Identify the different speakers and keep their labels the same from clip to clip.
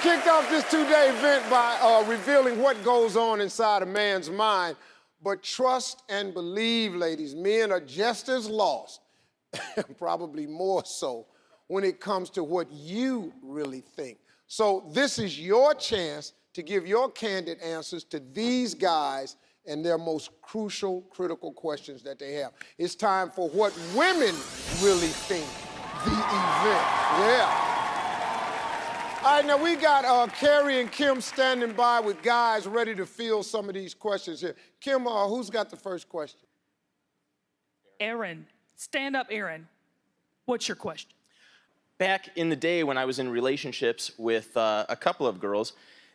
Speaker 1: kicked off this two-day event by revealing what goes on inside a man's mind. But trust and believe, ladies, men are just as lost, probably more so, when it comes to what you really think. So this is your chance to give your candid answers to these guys and their most crucial, critical questions that they have. It's time for what women really think, the event. Yeah. All right, now we got Carrie and Kim standing by with guys ready to field some of these questions here. Kim, who's got the first question?
Speaker 2: Aaron. Stand up, Aaron. What's your question?
Speaker 3: Back in the day when I was in relationships with a couple of girls,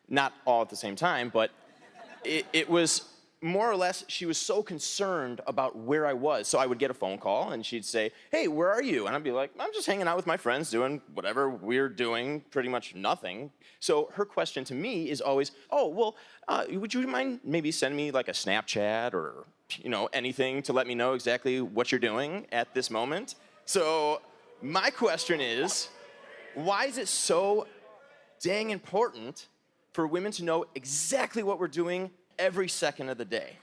Speaker 3: not all at the same time, but it was more or less, she was so concerned about where I was. So I would get a phone call and she'd say, hey, where are you? And I'd be like, I'm just hanging out with my friends doing whatever we're doing, pretty much nothing. So her question to me is always, oh, well, would you mind maybe sending me like a Snapchat or, you know, anything to let me know exactly what you're doing at this moment? So my question is, why is it so dang important for women to know exactly what we're doing every second of the day?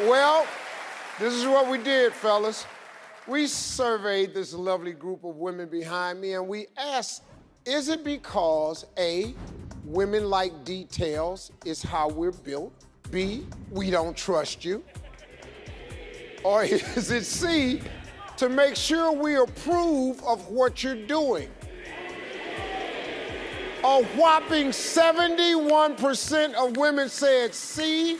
Speaker 1: Well, this is what we did, fellas. We surveyed this lovely group of women behind me, and we asked, is it because A, women like details, is how we're built? B, we don't trust you? Or is it C, to make sure we approve of what you're doing? A whopping 71% of women said C.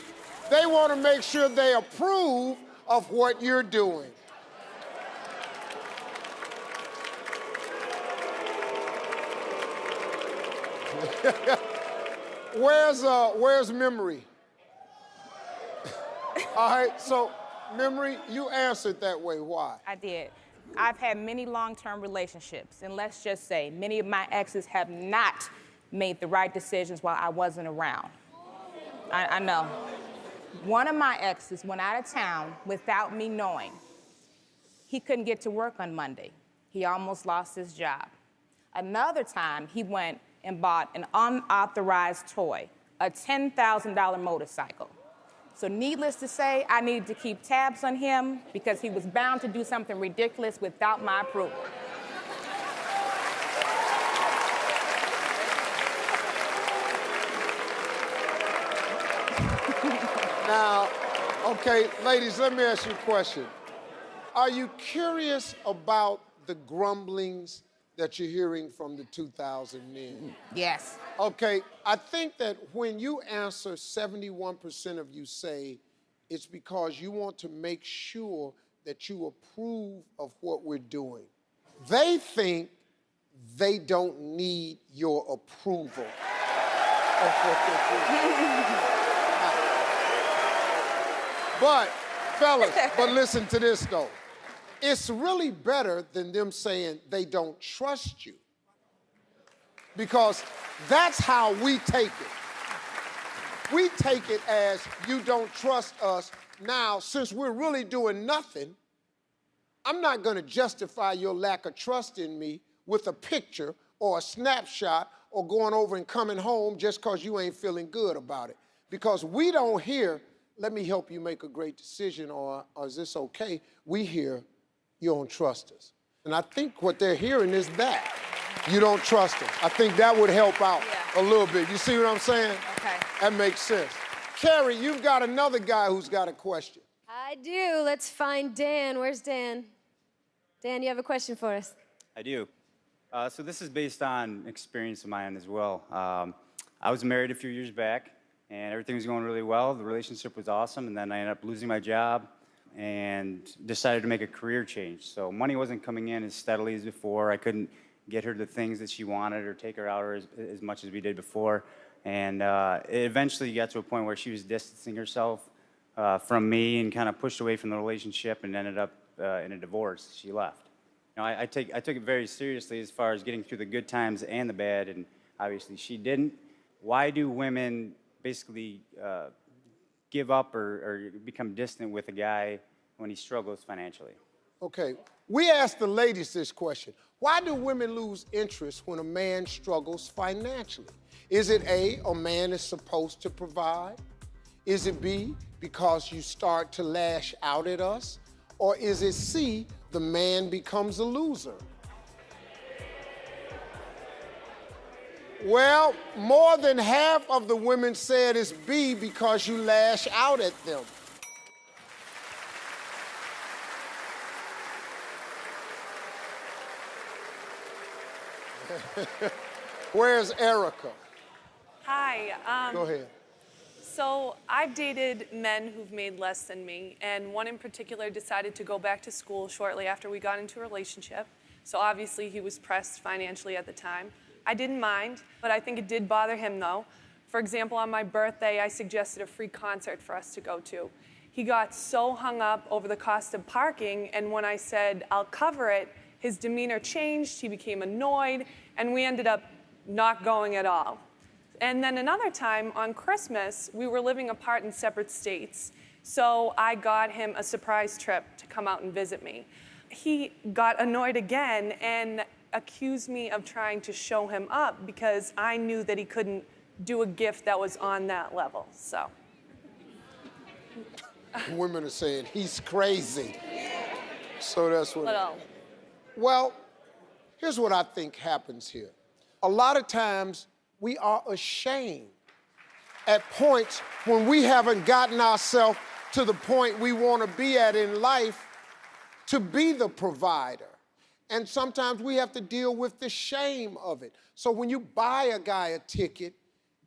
Speaker 1: They want to make sure they approve of what you're doing. Where's Memory? All right, so Memory, you answered that way. Why?
Speaker 4: I did. I've had many long-term relationships, and let's just say many of my exes have not made the right decisions while I wasn't around. I know. One of my exes went out of town without me knowing. He couldn't get to work on Monday. He almost lost his job. Another time, he went and bought an unauthorized toy, a $10,000 motorcycle. So needless to say, I needed to keep tabs on him because he was bound to do something ridiculous without my approval.
Speaker 1: Now, okay, ladies, let me ask you a question. Are you curious about the grumblings that you're hearing from the 2,000 men?
Speaker 4: Yes.
Speaker 1: Okay, I think that when you answer 71% of you say it's because you want to make sure that you approve of what we're doing. They think they don't need your approval of what they're doing. But, fellas, but listen to this though. It's really better than them saying they don't trust you. Because that's how we take it. We take it as you don't trust us. Now, since we're really doing nothing, I'm not gonna justify your lack of trust in me with a picture or a snapshot or going over and coming home just because you ain't feeling good about it. Because we don't hear, let me help you make a great decision, or is this okay? We hear, you don't trust us. And I think what they're hearing is that. You don't trust them. I think that would help out a little bit. You see what I'm saying?
Speaker 4: Okay.
Speaker 1: That makes sense. Carrie, you've got another guy who's got a question.
Speaker 5: I do. Let's find Dan. Where's Dan? Dan, you have a question for us?
Speaker 6: I do. So this is based on experience of mine as well. I was married a few years back, and everything was going really well. The relationship was awesome, and then I ended up losing my job and decided to make a career change. So money wasn't coming in as steadily as before. I couldn't get her the things that she wanted or take her out as much as we did before. And it eventually got to a point where she was distancing herself from me and kind of pushed away from the relationship and ended up in a divorce. She left. You know, I took it very seriously as far as getting through the good times and the bad, and obviously she didn't. Why do women basically give up or become distant with a guy when he struggles financially?
Speaker 1: Okay, we asked the ladies this question. Why do women lose interest when a man struggles financially? Is it A, a man is supposed to provide? Is it B, because you start to lash out at us? Or is it C, the man becomes a loser? Well, more than half of the women said it's B, because you lash out at them. Where's Erica?
Speaker 7: Hi.
Speaker 1: Go ahead.
Speaker 7: So I've dated men who've made less than me, and one in particular decided to go back to school shortly after we got into a relationship. So obviously he was pressed financially at the time. I didn't mind, but I think it did bother him though. For example, on my birthday, I suggested a free concert for us to go to. He got so hung up over the cost of parking, and when I said, I'll cover it, his demeanor changed, he became annoyed, and we ended up not going at all. And then another time on Christmas, we were living apart in separate states. So I got him a surprise trip to come out and visit me. He got annoyed again and accused me of trying to show him up because I knew that he couldn't do a gift that was on that level, so.
Speaker 1: Women are saying, he's crazy. So that's what.
Speaker 7: Little.
Speaker 1: Well, here's what I think happens here. A lot of times, we are ashamed at points when we haven't gotten ourselves to the point we want to be at in life to be the provider. And sometimes we have to deal with the shame of it. So when you buy a guy a ticket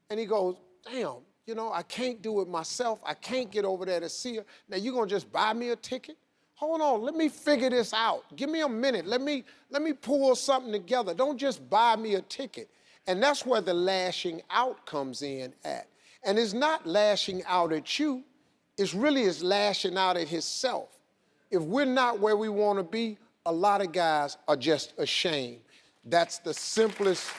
Speaker 1: and he goes, damn, you know, I can't do it myself. I can't get over there to see her. Now you're going to just buy me a ticket? Hold on, let me figure this out. Give me a minute. Let me pull something together. Don't just buy me a ticket. And that's where the lashing out comes in at. And it's not lashing out at you, it's really is lashing out at himself. If we're not where we want to be, a lot of guys are just ashamed. That's the simplest